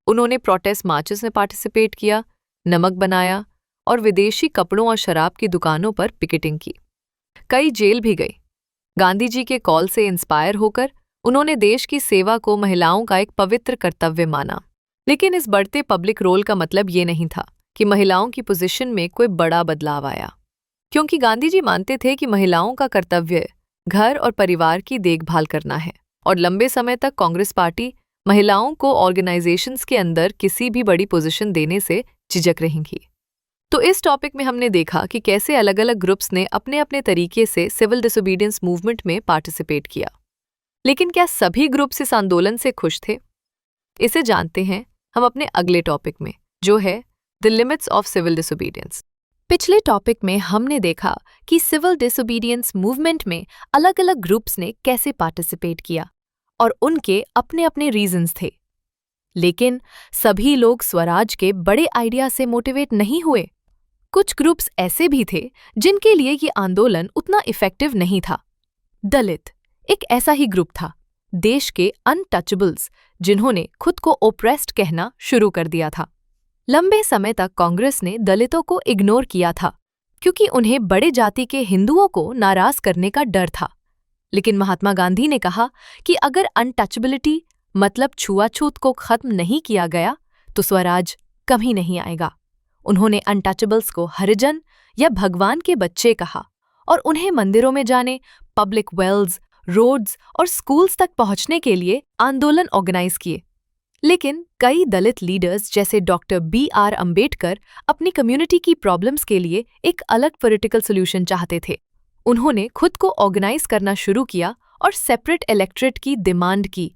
उन्होंने प्रोटेस्ट मार्चेस में पार्टिसिपेट किया, नमक बनाया और विदेशी कपड़ों और शराब की दुकानों पर पिकेटिंग की। कई जेल भी गई। गांधी जी के कॉल से इंस्पायर होकर उन्होंने देश की सेवा को महिलाओं का एक पवित्र कर्तव्य माना। लेकिन इस बढ़ते पब्लिक रोल का मतलब ये नहीं था कि महिलाओं की पोजीशन में कोई बड़ा बदलाव आया, क्योंकि गांधी जी मानते थे कि महिलाओं का कर्तव्य घर और परिवार की देखभाल करना है, और लंबे समय तक कांग्रेस पार्टी महिलाओं को ऑर्गेनाइजेशंस के अंदर किसी भी बड़ी पोजीशन देने से झिझक रहेंगी। तो इस टॉपिक में हमने देखा कि कैसे अलग अलग ग्रुप्स ने अपने अपने तरीके से सिविल डिसोबीडियंस मूवमेंट में पार्टिसिपेट किया। लेकिन क्या सभी ग्रुप्स इस आंदोलन से खुश थे? इसे जानते हैं हम अपने अगले टॉपिक में, जो है the limits of civil disobedience. पिछले टॉपिक में हमने देखा कि सिविल डिसोबीडियंस मूवमेंट में अलग अलग ग्रुप्स ने कैसे पार्टिसिपेट किया और उनके अपने अपने रीजंस थे। लेकिन सभी लोग स्वराज के बड़े आइडिया से मोटिवेट नहीं हुए। कुछ ग्रुप्स ऐसे भी थे जिनके लिए ये आंदोलन उतना इफेक्टिव नहीं था। दलित एक ऐसा ही ग्रुप था, देश के अनटचेबल्स, जिन्होंने खुद को ओप्रेस्ड कहना शुरू कर दिया था। लंबे समय तक कांग्रेस ने दलितों को इग्नोर किया था क्योंकि उन्हें बड़े जाति के हिंदुओं को नाराज करने का डर था। लेकिन महात्मा गांधी ने कहा कि अगर अनटचेबिलिटी मतलब छुआछूत को खत्म नहीं किया गया तो स्वराज कभी नहीं आएगा। उन्होंने अनटचेबल्स को हरिजन या भगवान के बच्चे कहा और उन्हें मंदिरों में जाने, पब्लिक वेल्स, रोड्स और स्कूल्स तक पहुंचने के लिए आंदोलन ऑर्गेनाइज किए। लेकिन कई दलित लीडर्स जैसे डॉक्टर B.R. अम्बेडकर अपनी कम्युनिटी की प्रॉब्लम्स के लिए एक अलग पॉलिटिकल सोल्यूशन चाहते थे। उन्होंने खुद को ऑर्गेनाइज करना शुरू किया और सेपरेट इलेक्ट्रेट की डिमांड की।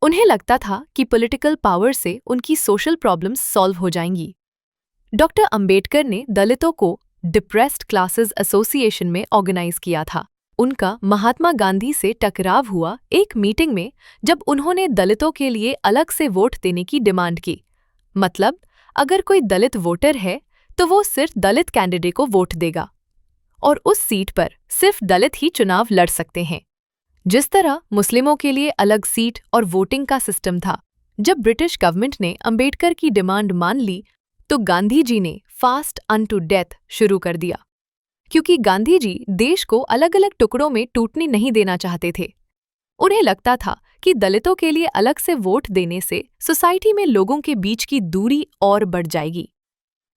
उन्हें लगता था कि पॉलिटिकल पावर से उनकी सोशल प्रॉब्लम्स सॉल्व हो जाएंगी। डॉक्टर अम्बेडकर ने दलितों को डिप्रेस्ड क्लासेस एसोसिएशन में ऑर्गेनाइज किया था। उनका महात्मा गांधी से टकराव हुआ एक मीटिंग में जब उन्होंने दलितों के लिए अलग से वोट देने की डिमांड की। मतलब अगर कोई दलित वोटर है तो वो सिर्फ दलित कैंडिडेट को वोट देगा और उस सीट पर सिर्फ दलित ही चुनाव लड़ सकते हैं। जिस तरह मुस्लिमों के लिए अलग सीट और वोटिंग का सिस्टम था। जब ब्रिटिश गवर्नमेंट ने अम्बेडकर की डिमांड मान ली तो गांधी जी ने फास्ट अनटू डेथ शुरू कर दिया, क्योंकि गांधी जी देश को अलग अलग टुकड़ों में टूटने नहीं देना चाहते थे। उन्हें लगता था कि दलितों के लिए अलग से वोट देने से सोसाइटी में लोगों के बीच की दूरी और बढ़ जाएगी।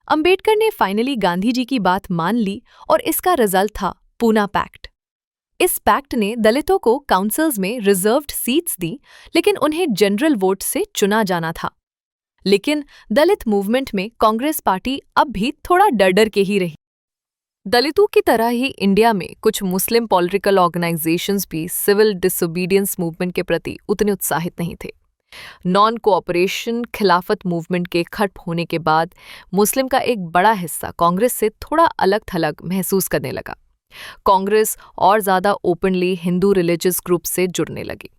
अम्बेडकर ने फाइनली गांधी जी की बात मान ली और इसका रिजल्ट था पूना पैक्ट। इस पैक्ट ने दलितों को काउंसिल्स में रिजर्व्ड सीट्स दी, लेकिन उन्हें जनरल वोट से चुना जाना था। लेकिन दलित मूवमेंट में कांग्रेस पार्टी अब भी थोड़ा डर के ही रही। दलितों की तरह ही इंडिया में कुछ मुस्लिम पॉलिटिकल ऑर्गेनाइजेशंस भी सिविल डिसोबीडियंस मूवमेंट के प्रति उतने उत्साहित नहीं थे। नॉन कोऑपरेशन खिलाफत मूवमेंट के खत्म होने के बाद मुस्लिम का एक बड़ा हिस्सा कांग्रेस से थोड़ा अलग थलग महसूस करने लगा। कांग्रेस और ज़्यादा ओपनली हिंदू रिलीजियस ग्रुप से जुड़ने लगी।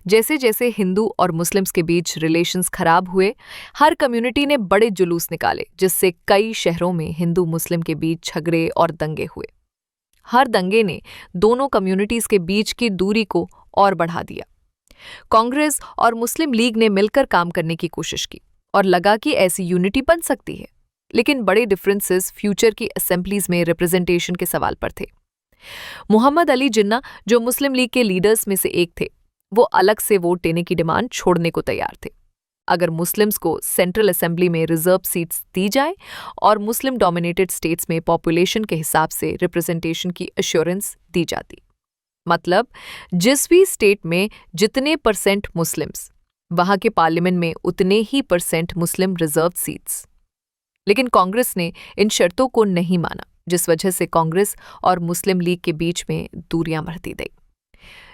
जैसे जैसे हिंदू और मुस्लिम्स के बीच रिलेशंस खराब हुए, हर कम्युनिटी ने बड़े जुलूस निकाले, जिससे कई शहरों में हिंदू मुस्लिम के बीच झगड़े और दंगे हुए। हर दंगे ने दोनों कम्युनिटीज के बीच की दूरी को और बढ़ा दिया। कांग्रेस और मुस्लिम लीग ने मिलकर काम करने की कोशिश की और लगा कि ऐसी यूनिटी बन सकती है, लेकिन बड़े डिफरेंसेस फ्यूचर की असेंबलीज में रिप्रेजेंटेशन के सवाल पर थे। मोहम्मद अली जिन्ना, जो मुस्लिम लीग के लीडर्स में से एक थे, वो अलग से वोट देने की डिमांड छोड़ने को तैयार थे। अगर मुस्लिम्स को सेंट्रल असेंबली में रिजर्व सीट्स दी जाए और मुस्लिम डोमिनेटेड स्टेट्स में पॉपुलेशन के हिसाब से रिप्रेजेंटेशन की एश्योरेंस दी जाती। मतलब जिस भी स्टेट में जितने परसेंट मुस्लिम्स, वहां के पार्लियामेंट में उतने ही परसेंट मुस्लिम रिजर्व सीट्स। लेकिन कांग्रेस ने इन शर्तों को नहीं माना, जिस वजह से कांग्रेस और मुस्लिम लीग के बीच में दूरियां बढ़ती गई।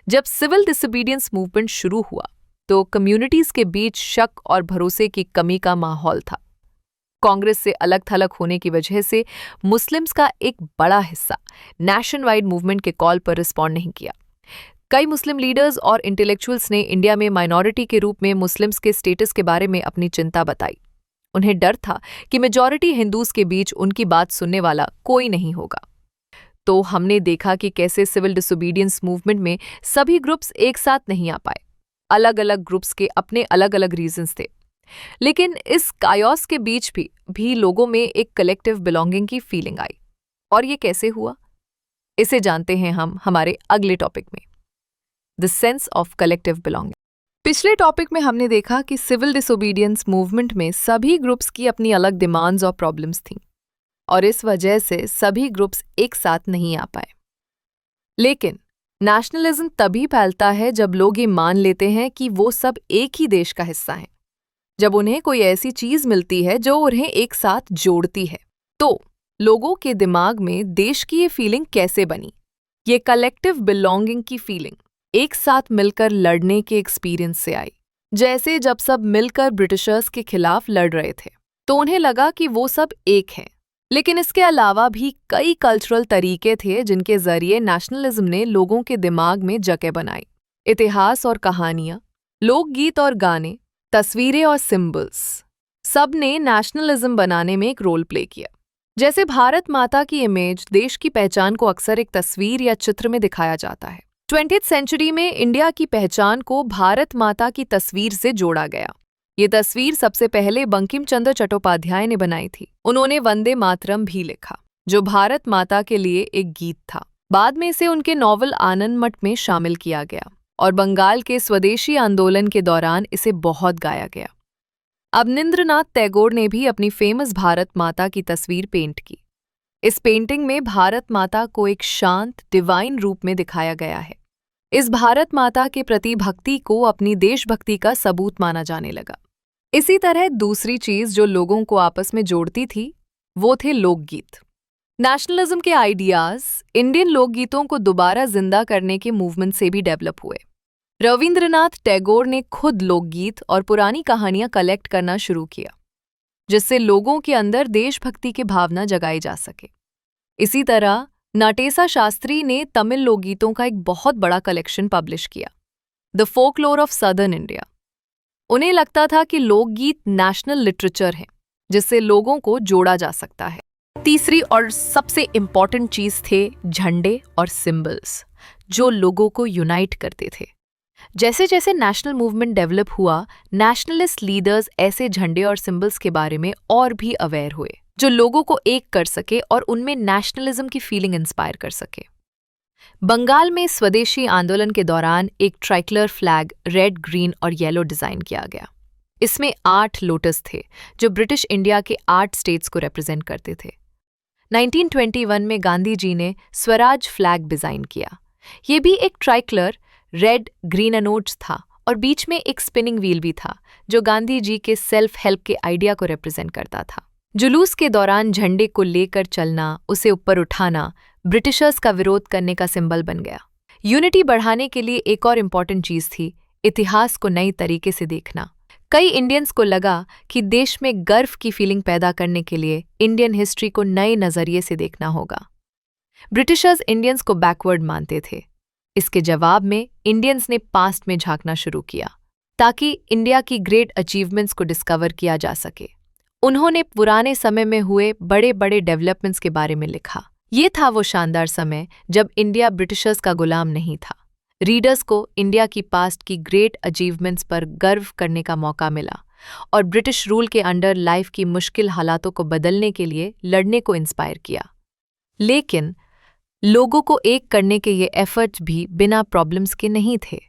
जब सिविल डिसोबीडियंस मूवमेंट शुरू हुआ तो कम्युनिटीज के बीच शक और भरोसे की कमी का माहौल था। कांग्रेस से अलग थलग होने की वजह से मुस्लिम्स का एक बड़ा हिस्सा नेशन वाइड मूवमेंट के कॉल पर रिस्पॉन्ड नहीं किया। कई मुस्लिम लीडर्स और इंटेलेक्चुअल्स ने इंडिया में माइनॉरिटी के रूप में मुस्लिम्स के स्टेटस के बारे में अपनी चिंता बताई। उन्हें डर था कि मेजॉरिटी हिंदूज के बीच उनकी बात सुनने वाला कोई नहीं होगा। तो हमने देखा कि कैसे सिविल डिसोबीडियंस मूवमेंट में सभी ग्रुप्स एक साथ नहीं आ पाए। अलग अलग ग्रुप्स के अपने अलग अलग रीजंस थे, लेकिन इस कायोस के बीच भी लोगों में एक कलेक्टिव बिलोंगिंग की फीलिंग आई। और ये कैसे हुआ, इसे जानते हैं हम हमारे अगले टॉपिक में, the sense of collective belonging. पिछले टॉपिक में हमने देखा कि सिविल डिसोबीडियंस मूवमेंट में सभी ग्रुप्स की अपनी अलग डिमांड्स और प्रॉब्लम्स थीं और इस वजह से सभी ग्रुप्स एक साथ नहीं आ पाए। लेकिन नेशनलिज्म तभी फैलता है जब लोग ये मान लेते हैं कि वो सब एक ही देश का हिस्सा हैं, जब उन्हें कोई ऐसी चीज मिलती है जो उन्हें एक साथ जोड़ती है। तो लोगों के दिमाग में देश की ये फीलिंग कैसे बनी? ये कलेक्टिव बिलोंगिंग की फीलिंग एक साथ मिलकर लड़ने के एक्सपीरियंस से आई। जैसे जब सब मिलकर ब्रिटिशर्स के खिलाफ लड़ रहे थे तो उन्हें लगा कि वो सब एक हैं। लेकिन इसके अलावा भी कई कल्चरल तरीके थे जिनके जरिए नेशनलिज्म ने लोगों के दिमाग में जगह बनाई। इतिहास और कहानियां, लोकगीत और गाने, तस्वीरें और सिंबल्स, सब ने नेशनलिज्म बनाने में एक रोल प्ले किया। जैसे भारत माता की इमेज, देश की पहचान को अक्सर एक तस्वीर या चित्र में दिखाया जाता है। 20th सेंचुरी में इंडिया की पहचान को भारत माता की तस्वीर से जोड़ा गया। ये तस्वीर सबसे पहले बंकिम चंद्र चट्टोपाध्याय ने बनाई थी। उन्होंने वंदे मातरम भी लिखा, जो भारत माता के लिए एक गीत था। बाद में इसे उनके नॉवल आनंद मठ में शामिल किया गया और बंगाल के स्वदेशी आंदोलन के दौरान इसे बहुत गाया गया। अवनींद्रनाथ टैगोर ने भी अपनी फेमस भारत माता की तस्वीर पेंट की। इस पेंटिंग में भारत माता को एक शांत, डिवाइन रूप में दिखाया गया है। इस भारत माता के प्रति भक्ति को अपनी देशभक्ति का सबूत माना जाने लगा। इसी तरह दूसरी चीज जो लोगों को आपस में जोड़ती थी वो थे लोकगीत। नेशनलिज्म के आइडियाज इंडियन लोकगीतों को दोबारा जिंदा करने के मूवमेंट से भी डेवलप हुए। रविंद्रनाथ टैगोर ने खुद लोकगीत और पुरानी कहानियां कलेक्ट करना शुरू किया, जिससे लोगों के अंदर देशभक्ति की भावना जगाई जा सके। इसी तरह नटेसा शास्त्री ने तमिल लोकगीतों का एक बहुत बड़ा कलेक्शन पब्लिश किया, the folklore of southern India. उन्हें लगता था कि लोकगीत नेशनल लिटरेचर है जिससे लोगों को जोड़ा जा सकता है। तीसरी और सबसे इंपॉर्टेंट चीज थे झंडे और सिंबल्स, जो लोगों को यूनाइट करते थे। जैसे जैसे नेशनल मूवमेंट डेवलप हुआ, नेशनलिस्ट लीडर्स ऐसे झंडे और सिंबल्स के बारे में और भी अवेयर हुए जो लोगों को एक कर सके और उनमें नेशनलिज्म की फीलिंग इंस्पायर कर सके। बंगाल में स्वदेशी आंदोलन के दौरान एक ट्राइकलर फ्लैग रेड, ग्रीन और येलो डिजाइन किया गया। इसमें 8 लोटस थे जो ब्रिटिश इंडिया के 8 स्टेट्स को रिप्रेजेंट करते थे। 1921 में गांधी जी ने स्वराज फ्लैग डिजाइन किया। ये भी एक ट्राइकलर रेड, ग्रीन एनोड्स था और बीच में एक स्पिनिंग व्हील भी था जो गांधी जी के सेल्फ हेल्प के आइडिया को रिप्रेजेंट करता था। जुलूस के दौरान झंडे को लेकर चलना, उसे ऊपर उठाना ब्रिटिशर्स का विरोध करने का सिंबल बन गया। यूनिटी बढ़ाने के लिए एक और इम्पॉर्टेंट चीज थी इतिहास को नई तरीके से देखना। कई इंडियंस को लगा कि देश में गर्व की फीलिंग पैदा करने के लिए इंडियन हिस्ट्री को नए नजरिए से देखना होगा। ब्रिटिशर्स इंडियंस को बैकवर्ड मानते थे। इसके जवाब में इंडियंस ने पास्ट में झांकना शुरू किया ताकि इंडिया की ग्रेट अचीवमेंट्स को डिस्कवर किया जा सके। उन्होंने पुराने समय में हुए बड़े बड़े डेवलपमेंट्स के बारे में लिखा। ये था वो शानदार समय जब इंडिया ब्रिटिशर्स का गुलाम नहीं था। रीडर्स को इंडिया की पास्ट की ग्रेट अचीवमेंट्स पर गर्व करने का मौका मिला और ब्रिटिश रूल के अंडर लाइफ की मुश्किल हालातों को बदलने के लिए लड़ने को इंस्पायर किया। लेकिन लोगों को एक करने के ये एफर्ट्स भी बिना प्रॉब्लम्स के नहीं थे।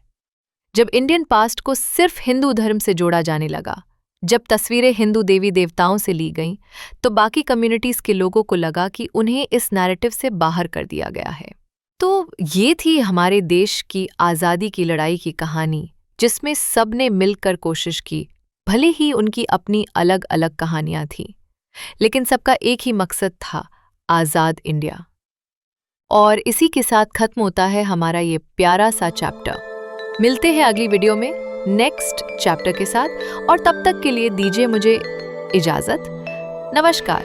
जब इंडियन पास्ट को सिर्फ हिंदू धर्म से जोड़ा जाने लगा, जब तस्वीरें हिंदू देवी देवताओं से ली गईं, तो बाकी कम्युनिटीज के लोगों को लगा कि उन्हें इस नैरेटिव से बाहर कर दिया गया है। तो ये थी हमारे देश की आज़ादी की लड़ाई की कहानी, जिसमें सबने मिलकर कोशिश की। भले ही उनकी अपनी अलग अलग कहानियां थीं, लेकिन सबका एक ही मकसद था, आज़ाद इंडिया। और इसी के साथ खत्म होता है हमारा ये प्यारा सा चैप्टर। मिलते हैं अगली वीडियो में नेक्स्ट चैप्टर के साथ, और तब तक के लिए दीजिए मुझे इजाज़त। नमस्कार।